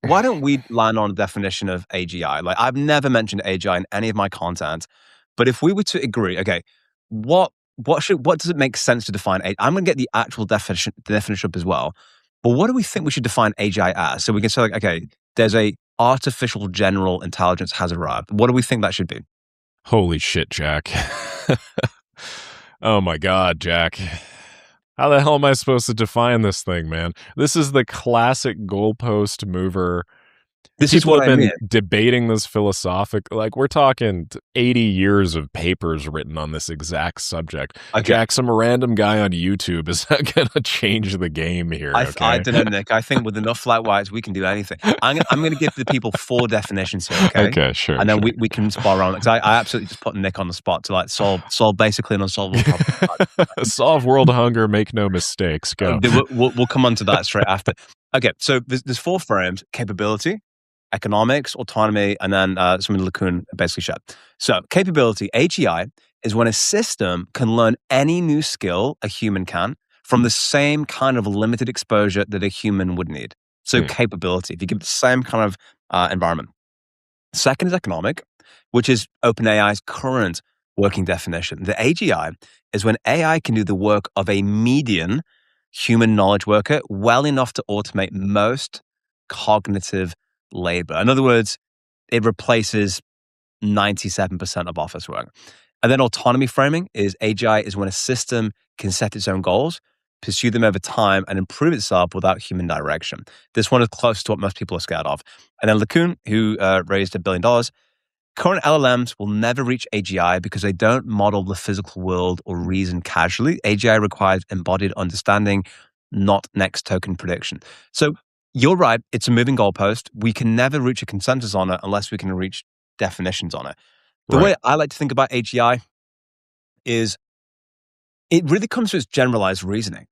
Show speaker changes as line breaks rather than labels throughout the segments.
why don't we land on a definition of AGI? Like, I've never mentioned AGI in any of my content, but if we were to agree, okay, what what does it make sense to define AI? I'm going to get the actual definition up as well. But what do we think we should define AGI as? So we can say, like, okay, there's a artificial general intelligence has arrived. What do we think that should be?
Holy shit, Jack. Oh my God, Jack. How the hell am I supposed to define this thing, man? This is the classic goalpost mover.
This is
People
what
have
I mean.
been debating this like we're talking 80 years of papers written on this exact subject.
Okay.
Jack, some random guy on YouTube is not going to change the game here,
I
okay?
don't know, Nick. I think with enough flat whites, we can do anything. I'm going to give the people 4 definitions here, okay?
Okay, sure.
And then
sure.
we can spar around. Because I absolutely just put Nick on the spot to like solve basically an unsolvable problem.
Solve world hunger, make no mistakes. Go.
We'll come on to that straight after. Okay, so there's 4 frames: capability, economics, autonomy, and then something LeCun basically shared. So capability, AGI, is when a system can learn any new skill a human can from the same kind of limited exposure that a human would need. So capability, if you give it the same kind of environment. Second is economic, which is OpenAI's current working definition. The AGI is when AI can do the work of a median human knowledge worker well enough to automate most cognitive labor. In other words, it replaces 97% of office work. And then autonomy framing is AGI is when a system can set its own goals, pursue them over time, and improve itself without human direction. This one is close to what most people are scared of. And then LeCun, who raised $1 billion, current LLMs will never reach AGI because they don't model the physical world or reason casually. AGI requires embodied understanding, not next token prediction. So you're right, it's a moving goalpost. We can never reach a consensus on it unless we can reach definitions on it. The way I like to think about AGI is it really comes to its generalized reasoning.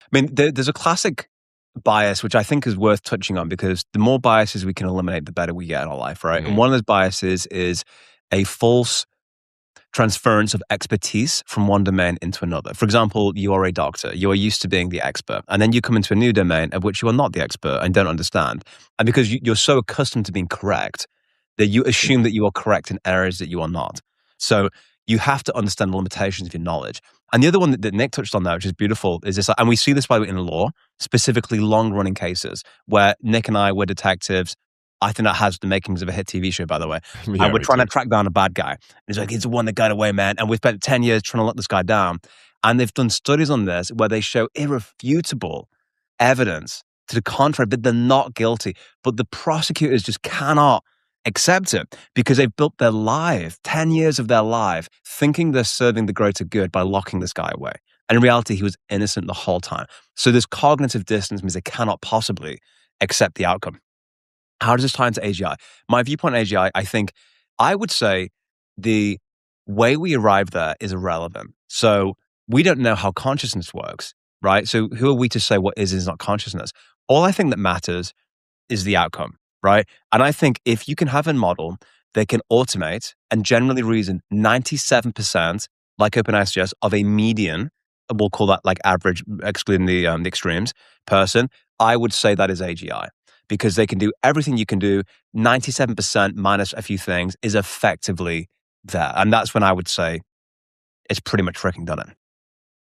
I mean, there's a classic bias, which I think is worth touching on because the more biases we can eliminate, the better we get in our life, right? And one of those biases is a false transference of expertise from one domain into another. For example, you are a doctor. You are used to being the expert. And then you come into a new domain of which you are not the expert and don't understand. And because you're so accustomed to being correct, that you assume that you are correct in areas that you are not. So you have to understand the limitations of your knowledge. And the other one that Nick touched on there, which is beautiful, is this, and we see this by the way in law, specifically long-running cases where Nick and I were detectives. I think that has the makings of a hit TV show, by the way.
Yeah,
and we're trying to track down a bad guy. And he's like, he's the one that got away, man. And we've spent 10 years trying to let this guy down. And they've done studies on this where they show irrefutable evidence to the contrary, but they're not guilty. But the prosecutors just cannot accept it because they've built their life, 10 years of their life, thinking they're serving the greater good by locking this guy away. And in reality, he was innocent the whole time. So this cognitive dissonance means they cannot possibly accept the outcome. How does this tie into AGI? My viewpoint on AGI, I think I would say the way we arrive there is irrelevant. So we don't know how consciousness works, right? So who are we to say what is not consciousness? All I think that matters is the outcome, right? And I think if you can have a model that can automate and generally reason 97%, like OpenAI suggests, of a median, we'll call that like average, excluding the extremes, person, I would say that is AGI. Because they can do everything you can do, 97% minus a few things is effectively there. And that's when I would say it's pretty much freaking done it.